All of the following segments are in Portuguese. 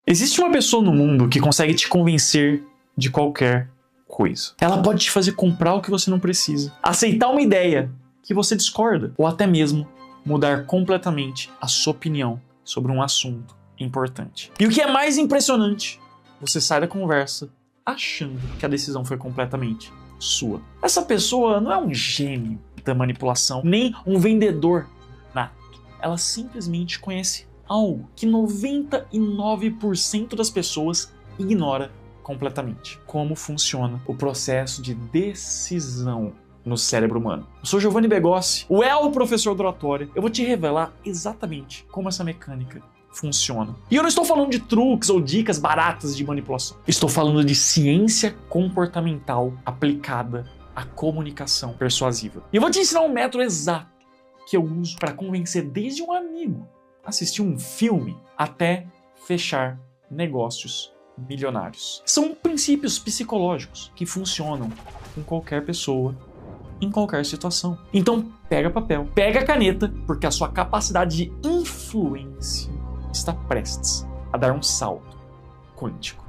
Existe uma pessoa no mundo que consegue te convencer de qualquer coisa. Ela pode te fazer comprar o que você não precisa, aceitar uma ideia que você discorda, ou até mesmo mudar completamente a sua opinião sobre um assunto importante. E o que é mais impressionante, você sai da conversa achando que a decisão foi completamente sua. Essa pessoa não é um gênio da manipulação, nem um vendedor nato. Ela simplesmente conhece algo que 99% das pessoas ignora completamente. Como funciona o processo de decisão no cérebro humano. Eu sou Giovanni Begossi, o professor do oratória. Eu vou te revelar exatamente como essa mecânica funciona. E eu não estou falando de truques ou dicas baratas de manipulação. Estou falando de ciência comportamental aplicada à comunicação persuasiva. E eu vou te ensinar um método exato que eu uso para convencer desde um amigo a assistir um filme até fechar negócios milionários. São princípios psicológicos que funcionam com qualquer pessoa, em qualquer situação. Então, pega papel, pega caneta, porque a sua capacidade de influência está prestes a dar um salto quântico.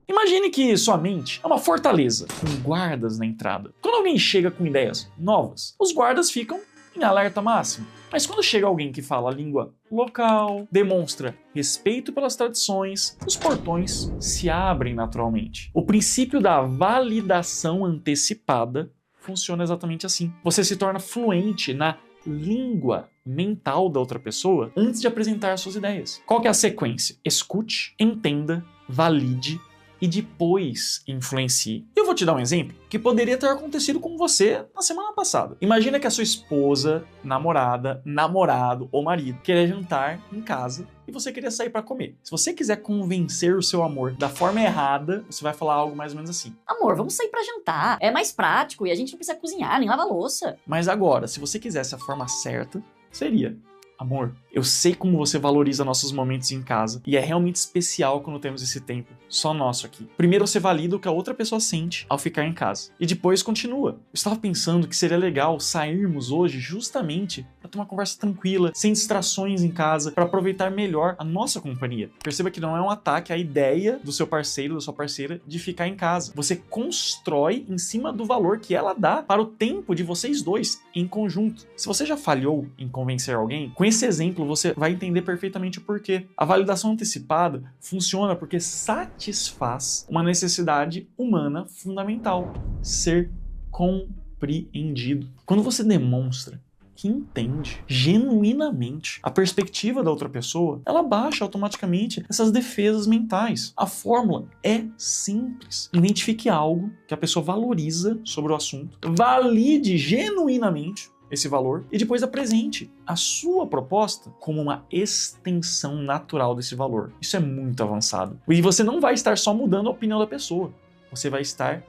Imagine que sua mente é uma fortaleza com guardas na entrada. Quando alguém chega com ideias novas, os guardas ficam em alerta máximo. Mas quando chega alguém que fala a língua local, demonstra respeito pelas tradições, os portões se abrem naturalmente. O princípio da validação antecipada funciona exatamente assim. Você se torna fluente na língua mental da outra pessoa antes de apresentar suas ideias. Qual que é a sequência? Escute, entenda, valide e depois influencie. Eu vou te dar um exemplo que poderia ter acontecido com você na semana passada. Imagina que a sua esposa, namorada, namorado ou marido queria jantar em casa e você queria sair para comer. Se você quiser convencer o seu amor da forma errada, você vai falar algo mais ou menos assim: amor, vamos sair para jantar. É mais prático e a gente não precisa cozinhar, nem lavar louça. Mas agora, se você quisesse a forma certa, seria: amor, eu sei como você valoriza nossos momentos em casa e é realmente especial quando temos esse tempo só nosso aqui. Primeiro você valida o que a outra pessoa sente ao ficar em casa e depois continua. Eu estava pensando que seria legal sairmos hoje justamente para ter uma conversa tranquila, sem distrações em casa, para aproveitar melhor a nossa companhia. Perceba que não é um ataque à ideia do seu parceiro, da sua parceira, de ficar em casa. Você constrói em cima do valor que ela dá para o tempo de vocês dois em conjunto. Se você já falhou em convencer alguém, com esse exemplo você vai entender perfeitamente o porquê. A validação antecipada funciona porque satisfaz uma necessidade humana fundamental: ser compreendido. Quando você demonstra que entende genuinamente a perspectiva da outra pessoa, ela baixa automaticamente essas defesas mentais. A fórmula é simples. Identifique algo que a pessoa valoriza sobre o assunto, valide genuinamente esse valor e depois apresente a sua proposta como uma extensão natural desse valor. Isso é muito avançado. E você não vai estar só mudando a opinião da pessoa, você vai estar,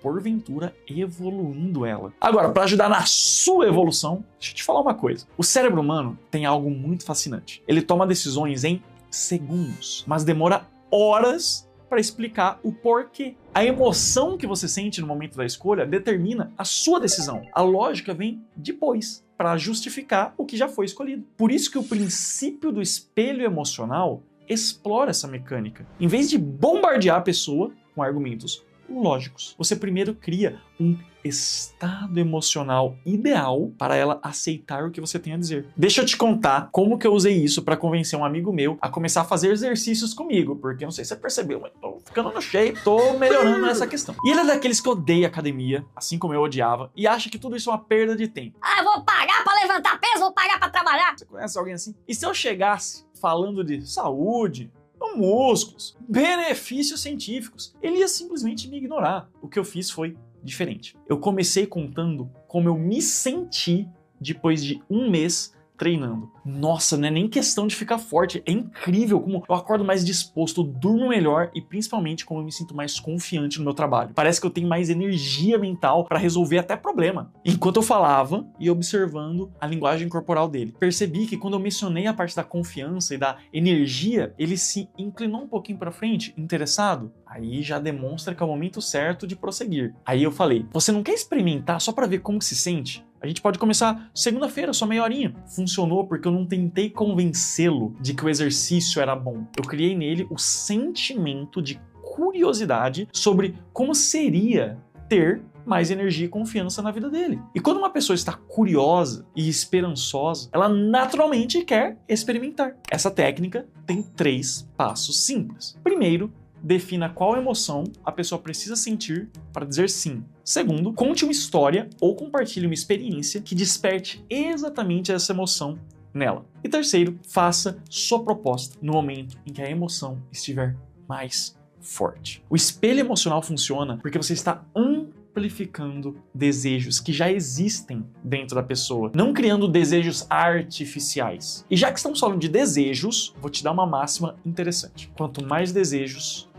porventura, evoluindo ela. Agora, para ajudar na sua evolução, deixa eu te falar uma coisa. O cérebro humano tem algo muito fascinante. Ele toma decisões em segundos, mas demora horas para explicar o porquê. A emoção que você sente no momento da escolha determina a sua decisão. A lógica vem depois, para justificar o que já foi escolhido. Por isso que o princípio do espelho emocional explora essa mecânica. Em vez de bombardear a pessoa com argumentos lógicos, você primeiro cria um estado emocional ideal para ela aceitar o que você tem a dizer. Deixa eu te contar como que eu usei isso para convencer um amigo meu a começar a fazer exercícios comigo, porque não sei se você percebeu, mas tô ficando no shape, tô melhorando nessa questão. E ele é daqueles que odeia academia, assim como eu odiava, e acha que tudo isso é uma perda de tempo. Ah, eu vou pagar para levantar peso, vou pagar para trabalhar. Você conhece alguém assim? E se eu chegasse falando de saúde, músculos, benefícios científicos, ele ia simplesmente me ignorar. O que eu fiz foi diferente. Eu comecei contando como eu me senti depois de um mês treinando. Nossa, não é nem questão de ficar forte, é incrível como eu acordo mais disposto, durmo melhor e principalmente como eu me sinto mais confiante no meu trabalho. Parece que eu tenho mais energia mental para resolver até problema. Enquanto eu falava e observando a linguagem corporal dele, percebi que quando eu mencionei a parte da confiança e da energia, ele se inclinou um pouquinho para frente, interessado. Aí já demonstra que é o momento certo de prosseguir. Aí eu falei: você não quer experimentar só para ver como se sente? A gente pode começar segunda-feira, só meia horinha. Funcionou porque eu não tentei convencê-lo de que o exercício era bom. Eu criei nele o sentimento de curiosidade sobre como seria ter mais energia e confiança na vida dele. E quando uma pessoa está curiosa e esperançosa, ela naturalmente quer experimentar. Essa técnica tem 3 passos simples. Primeiro, defina qual emoção a pessoa precisa sentir para dizer sim. Segundo, conte uma história ou compartilhe uma experiência que desperte exatamente essa emoção nela. E terceiro, faça sua proposta no momento em que a emoção estiver mais forte. O espelho emocional funciona porque você está amplificando desejos que já existem dentro da pessoa, não criando desejos artificiais. E já que estamos falando de desejos, vou te dar uma máxima interessante. Quanto mais desejos,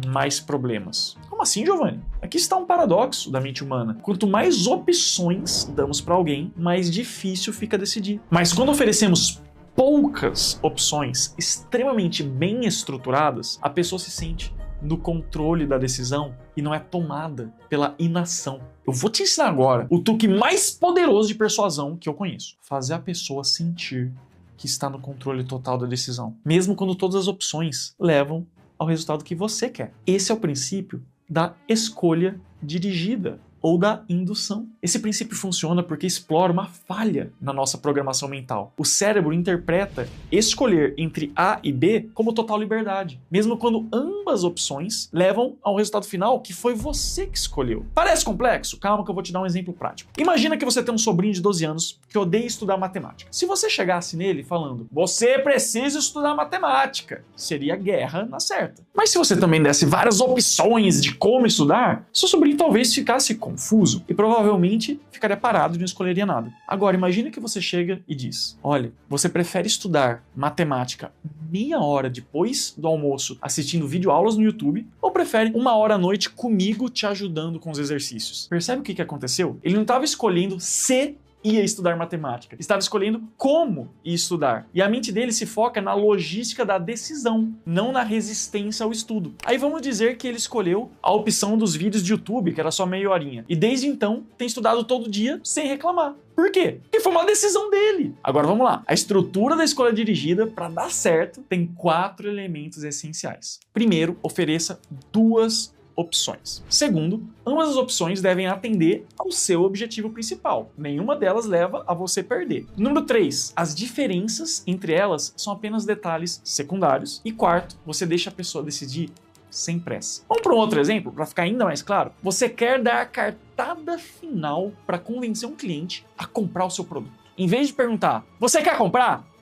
mais problemas. Como assim, Giovanni? Aqui está um paradoxo da mente humana. Quanto mais opções damos para alguém, mais difícil fica decidir. Mas quando oferecemos poucas opções extremamente bem estruturadas, a pessoa se sente no controle da decisão e não é tomada pela inação. Eu vou te ensinar agora o truque mais poderoso de persuasão que eu conheço. Fazer a pessoa sentir que está no controle total da decisão, mesmo quando todas as opções levam ao resultado que você quer. Esse é o princípio da escolha dirigida ou da indução. Esse princípio funciona porque explora uma falha na nossa programação mental. O cérebro interpreta escolher entre A e B como total liberdade, mesmo quando ambas opções levam ao resultado final que foi você que escolheu. Parece complexo? Calma que eu vou te dar um exemplo prático. Imagina que você tem um sobrinho de 12 anos que odeia estudar matemática. Se você chegasse nele falando, você precisa estudar matemática, seria guerra na certa. Mas se você também desse várias opções de como estudar, seu sobrinho talvez ficasse confuso e provavelmente ficaria parado e não escolheria nada. Agora, imagine que você chega e diz, olha, você prefere estudar matemática meia hora depois do almoço assistindo videoaulas no YouTube ou prefere 1 hora à noite comigo te ajudando com os exercícios? Percebe o que aconteceu? Ele não estava escolhendo se ia estudar matemática. Estava escolhendo como ia estudar. E a mente dele se foca na logística da decisão, não na resistência ao estudo. Aí vamos dizer que ele escolheu a opção dos vídeos de YouTube, que era só meia horinha. E desde então tem estudado todo dia sem reclamar. Por quê? Porque foi uma decisão dele. Agora vamos lá. A estrutura da escolha dirigida, para dar certo, tem 4 elementos essenciais. Primeiro, ofereça 2 opções. Segundo, ambas as opções devem atender ao seu objetivo principal. Nenhuma delas leva a você perder. Número 3, as diferenças entre elas são apenas detalhes secundários. E quarto, você deixa a pessoa decidir sem pressa. Vamos para um outro exemplo, para ficar ainda mais claro. Você quer dar a cartada final para convencer um cliente a comprar o seu produto. Em vez de perguntar, você quer comprar?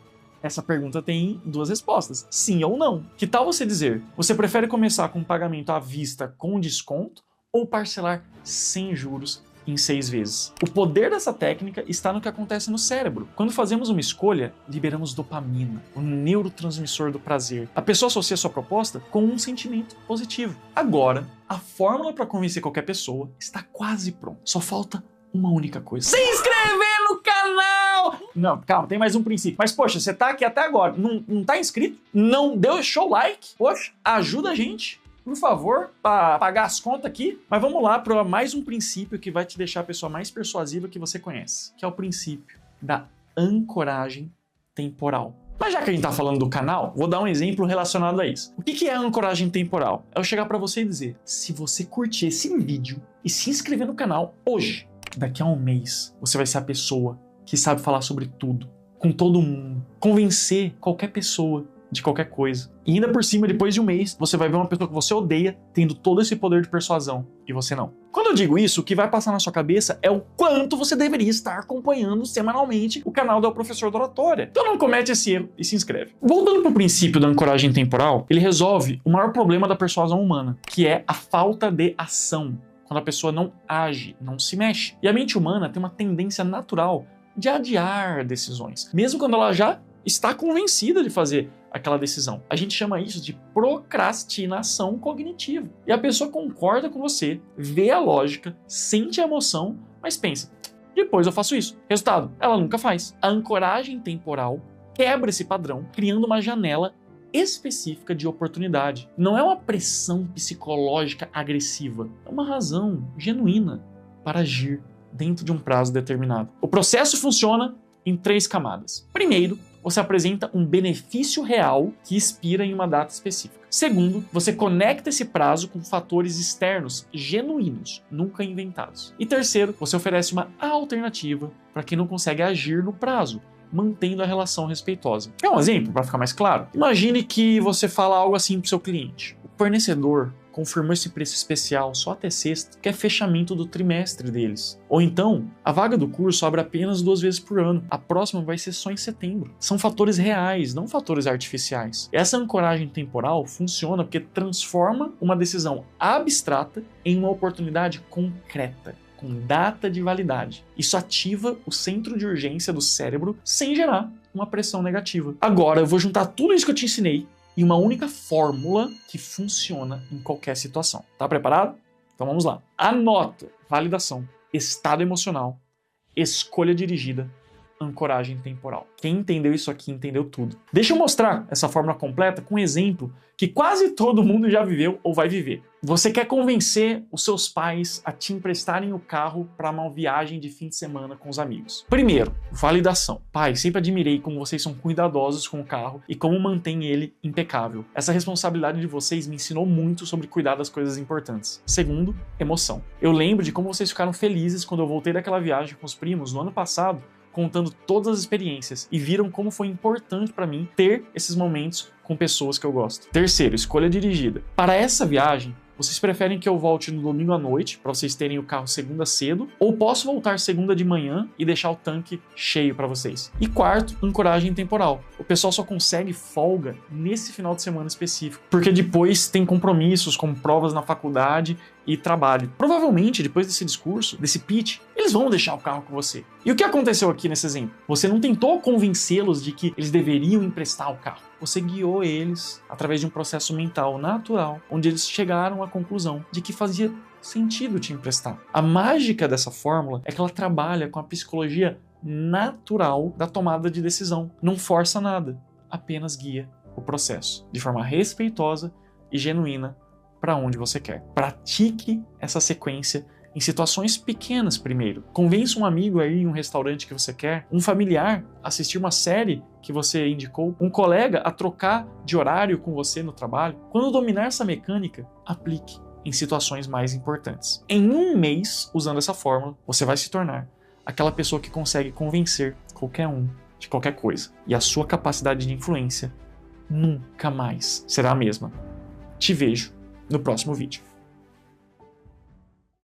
Essa pergunta tem 2 respostas, sim ou não. Que tal você dizer, você prefere começar com um pagamento à vista com desconto ou parcelar sem juros em 6 vezes? O poder dessa técnica está no que acontece no cérebro. Quando fazemos uma escolha, liberamos dopamina, o neurotransmissor do prazer. A pessoa associa sua proposta com um sentimento positivo. Agora, a fórmula para convencer qualquer pessoa está quase pronta. Só falta uma única coisa. Se inscrever no canal! Não, calma, tem mais um princípio. Mas, poxa, você tá aqui até agora, não tá inscrito? Não deixou o like? Poxa, ajuda a gente, por favor, para pagar as contas aqui. Mas vamos lá para mais um princípio que vai te deixar a pessoa mais persuasiva que você conhece, que é o princípio da ancoragem temporal. Mas já que a gente tá falando do canal, vou dar um exemplo relacionado a isso. O que é a ancoragem temporal? É eu chegar para você e dizer, se você curtir esse vídeo e se inscrever no canal hoje, daqui a um mês, você vai ser a pessoa que sabe falar sobre tudo, com todo mundo, convencer qualquer pessoa de qualquer coisa. E ainda por cima, depois de um mês, você vai ver uma pessoa que você odeia tendo todo esse poder de persuasão e você não. Quando eu digo isso, o que vai passar na sua cabeça é o quanto você deveria estar acompanhando semanalmente o canal do Professor da Oratória. Então não comete esse erro e se inscreve. Voltando para o princípio da ancoragem temporal, ele resolve o maior problema da persuasão humana, que é a falta de ação. Quando a pessoa não age, não se mexe. E a mente humana tem uma tendência natural de adiar decisões, mesmo quando ela já está convencida de fazer aquela decisão. A gente chama isso de procrastinação cognitiva. E a pessoa concorda com você, vê a lógica, sente a emoção, mas pensa, depois eu faço isso. Resultado, ela nunca faz. A ancoragem temporal quebra esse padrão, criando uma janela específica de oportunidade. Não é uma pressão psicológica agressiva, é uma razão genuína para agir. dentro de um prazo determinado. O processo funciona em 3 camadas. Primeiro, você apresenta um benefício real que expira em uma data específica. Segundo, você conecta esse prazo com fatores externos genuínos, nunca inventados. E terceiro, você oferece uma alternativa para quem não consegue agir no prazo, mantendo a relação respeitosa. Quer um exemplo para ficar mais claro? Imagine que você fala algo assim para o seu cliente. O fornecedor confirmou esse preço especial só até sexta, que é fechamento do trimestre deles. Ou então, a vaga do curso abre apenas 2 vezes por ano. A próxima vai ser só em setembro. São fatores reais, não fatores artificiais. Essa ancoragem temporal funciona porque transforma uma decisão abstrata em uma oportunidade concreta, com data de validade. Isso ativa o centro de urgência do cérebro sem gerar uma pressão negativa. Agora, eu vou juntar tudo isso que eu te ensinei e uma única fórmula que funciona em qualquer situação. Tá preparado? Então vamos lá. Anota: validação, estado emocional, escolha dirigida, ancoragem temporal. Quem entendeu isso aqui entendeu tudo. Deixa eu mostrar essa fórmula completa com um exemplo que quase todo mundo já viveu ou vai viver. Você quer convencer os seus pais a te emprestarem o carro para uma viagem de fim de semana com os amigos. Primeiro, validação. Pai, sempre admirei como vocês são cuidadosos com o carro e como mantêm ele impecável. Essa responsabilidade de vocês me ensinou muito sobre cuidar das coisas importantes. Segundo, emoção. Eu lembro de como vocês ficaram felizes quando eu voltei daquela viagem com os primos no ano passado, contando todas as experiências e viram como foi importante para mim ter esses momentos com pessoas que eu gosto. Terceiro, escolha dirigida. Para essa viagem, vocês preferem que eu volte no domingo à noite, para vocês terem o carro segunda cedo, ou posso voltar segunda de manhã e deixar o tanque cheio para vocês? E quarto, ancoragem temporal. O pessoal só consegue folga nesse final de semana específico, porque depois tem compromissos como provas na faculdade e trabalho. Provavelmente, depois desse discurso, desse pitch, eles vão deixar o carro com você. E o que aconteceu aqui nesse exemplo? Você não tentou convencê-los de que eles deveriam emprestar o carro. Você guiou eles através de um processo mental natural, onde eles chegaram à conclusão de que fazia sentido te emprestar. A mágica dessa fórmula é que ela trabalha com a psicologia natural da tomada de decisão. Não força nada, apenas guia o processo de forma respeitosa e genuína para onde você quer. Pratique essa sequência em situações pequenas primeiro. Convença um amigo a ir em um restaurante que você quer, um familiar a assistir uma série que você indicou, um colega a trocar de horário com você no trabalho. Quando dominar essa mecânica, aplique em situações mais importantes. Em um mês, usando essa fórmula, você vai se tornar aquela pessoa que consegue convencer qualquer um de qualquer coisa. E a sua capacidade de influência nunca mais será a mesma. Te vejo no próximo vídeo.